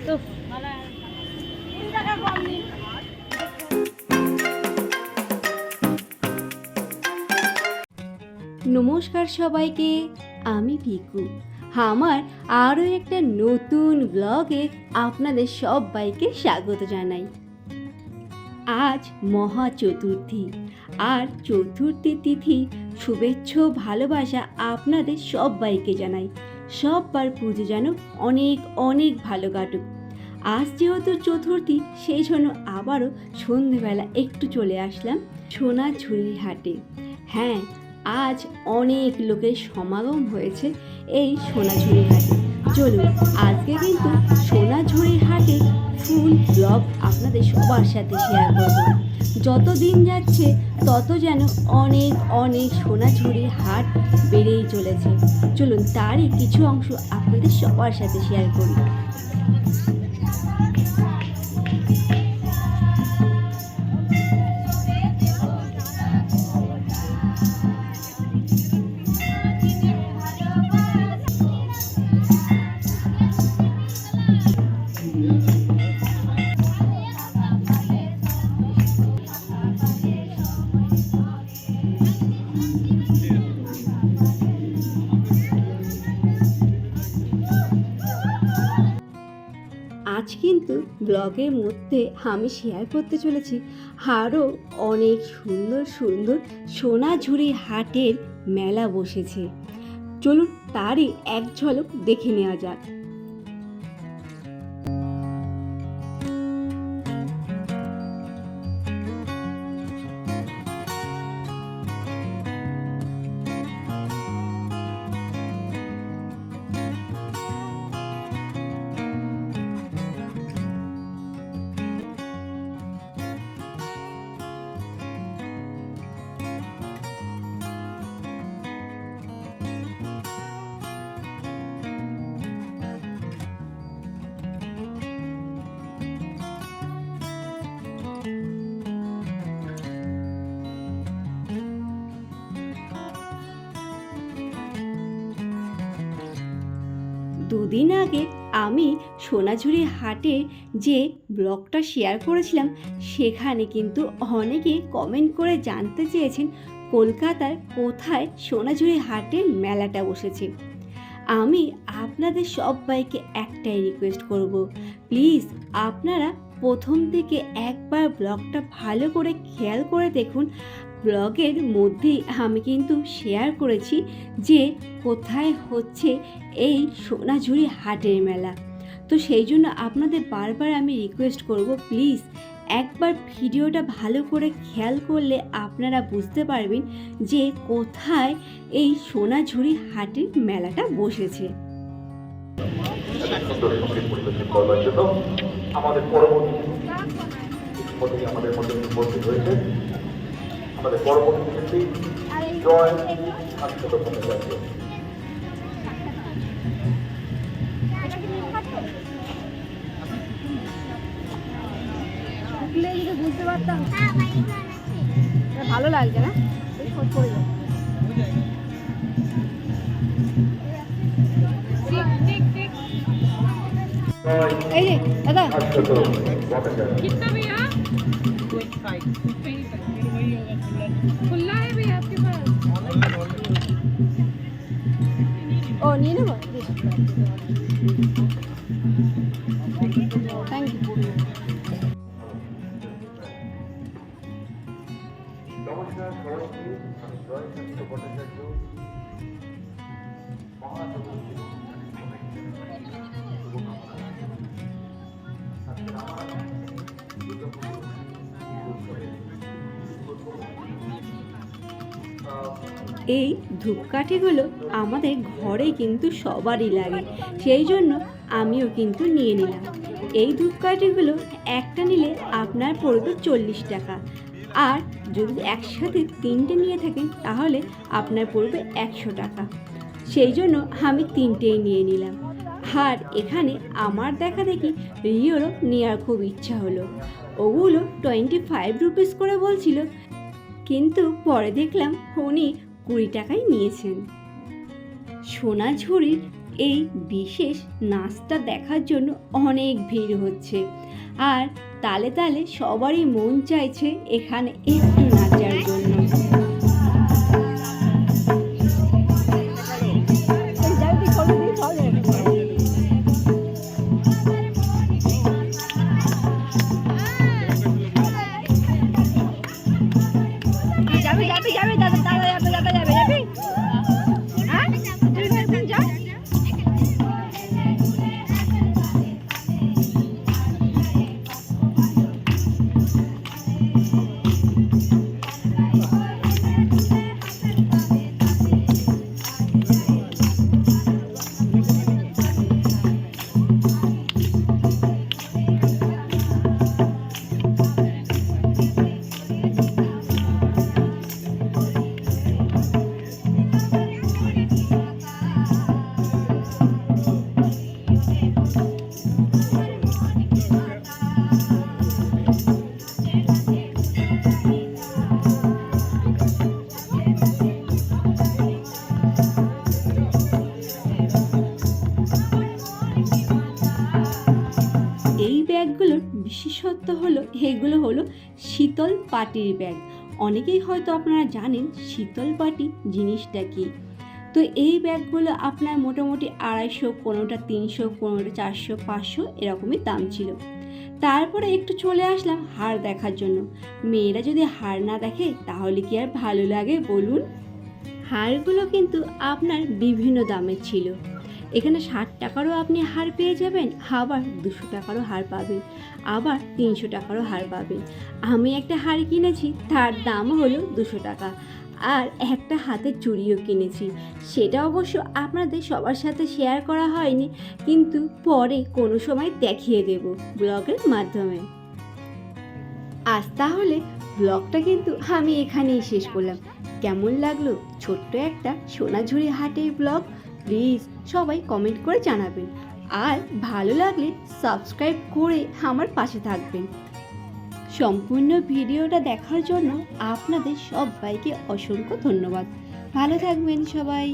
তো নমস্কার সবাইকে, আমি পিকু। আমার আরও একটা নতুন ব্লগে আপনাদের সবাইকে স্বাগত জানাই। আজ মহা চতুর্থী, আর চতুর্থী তিথি শুভেচ্ছা ও ভালোবাসা আপনাদের সবাইকে জানাই। সববার পুজো যেন অনেক অনেক ভালো কাটুক। আজ যেহেতু চতুর্থী, সেই জন্য আবারও সন্ধেবেলা একটু চলে আসলাম সোনাঝুরির হাটে। হ্যাঁ, আজ অনেক লোকের সমাগম হয়েছে এই সোনাঝুরির হাটে। চলুন আজকে কিন্তু সোনাঝুরির হাটে ফুল ব্লগ আপনাদের সবার সাথে শেয়ার করব। যত দিন যাচ্ছে তত যেন অনেক অনেক সোনাঝুরির হাট বেড়েই চলেছে। চলুন তারই কিছু অংশ আপনাদের সবার সাথে শেয়ার করি। আজ কিন্তু ব্লগের মধ্যে আমি শেয়ার করতে চলেছি আরও অনেক সুন্দর সুন্দর সোনাঝুরি হাটের মেলা বসেছে। চলুন তারই এক ঝলক দেখে নেওয়া যাক। দুদিন আগে আমি সোনাঝুরি হাটে যে ব্লগটা শেয়ার করেছিলাম, সেখানে কিন্তু অনেকে কমেন্ট করে জানতে চেয়েছেন কলকাতার কোথায় সোনাঝুরি হাটের মেলাটা বসেছে। আমি আপনাদের সবাইকে একটাই রিকোয়েস্ট করব, প্লিজ আপনারা প্রথম থেকে একবার ব্লগটা ভালো করে খেয়াল করে দেখুন। ব্লগের মধ্যেই আমি কিন্তু শেয়ার করেছি যে কোথায় হচ্ছে এই সোনাঝুরি হাটের মেলা। তো সেই জন্য আপনাদের বারবার আমি রিকোয়েস্ট করব, প্লিজ একবার ভিডিওটা ভালো করে খেয়াল করলে আপনারা বুঝতে পারবেন যে কোথায় এই সোনাঝুরি হাটের মেলাটা বসেছে। আমাদের পরবর্তী আমাদের মধ্যে উপস্থিত হয়েছে আমাদের পরবর্তী শিল্পী জয় বুঝতে পারতাম ভালো লাগছে না, এই যে দাদা कितना भैया 25 खुला है भैया आपके पास? ओ नहीं ना थैंक यू। নমস্কার সবাইকে, আমি জয় চন্দ্র ভট্টাচার্য। এই ধূপকাঠিগুলো আমাদের ঘরে কিন্তু সবারই লাগে, সেই জন্য আমিও কিন্তু নিয়ে নিলাম। এই ধূপকাঠিগুলো একটা নিলে আপনার পড়বে 40 টাকা, আর যদি একসাথে 3টে নিয়ে থাকেন তাহলে আপনার পড়বে 100 টাকা। সেই জন্য আমি 3টেই নিয়ে নিলাম। আর এখানে আমার দেখা দেখি রিওরও নেওয়ার খুব ইচ্ছা হলো। ওগুলো 25 রুপিস করে বলছিল, কিন্তু পরে দেখলাম উনি 20 টাকায় নিয়েছেন। সোনাঝুরির এই বিশেষ নাচটা দেখার জন্য অনেক ভিড় হচ্ছে, আর তালে তালে সবারই মন চাইছে এখানে একটু নাচার জন্য। এই ব্যাগগুলোর বিশেষত্ব হলো এগুলো হলো শীতল পাটির ব্যাগ। অনেকেই হয়তো আপনারা জানেন শীতল পাটি জিনিসটা কি। তো এই ব্যাগগুলো আপনার মোটামুটি 250, কোনোটা 300, কোনোটা 400, 500 এরকমই দাম ছিল। তারপরে একটু চলে আসলাম হার দেখার জন্য। মেয়েরা যদি হার না দেখে তাহলে কি আর ভালো লাগে বলুন? হারগুলো কিন্তু আপনার বিভিন্ন দামের ছিল। এখানে 60 টাকারও আপনি হার পেয়ে যাবেন, আবার 200 টাকারও হার পাবেন, আবার 300 টাকারও হার পাবেন। আমি একটা হার কিনেছি, তার দাম হলো 200 টাকা। আর একটা হাতের চুড়িও কিনেছি, সেটা অবশ্য আপনাদের সবার সাথে শেয়ার করা হয়নি, কিন্তু পরে কোনো সময় দেখিয়ে দেব ব্লগের মাধ্যমে। আজ তাহলে ব্লগটা কিন্তু আমি এখানেই শেষ করলাম। কেমন লাগলো ছোট্ট একটা সোনাঝুরি হাটের ব্লগ? প্লিজ সবাই কমেন্ট করে জানাবেন, আর ভালো লাগলে সাবস্ক্রাইব করে আমার পাশে থাকবেন। সম্পূর্ণ ভিডিওটা দেখার জন্য আপনাদের সবাইকে অসংখ্য ধন্যবাদ। ভালো থাকবেন সবাই।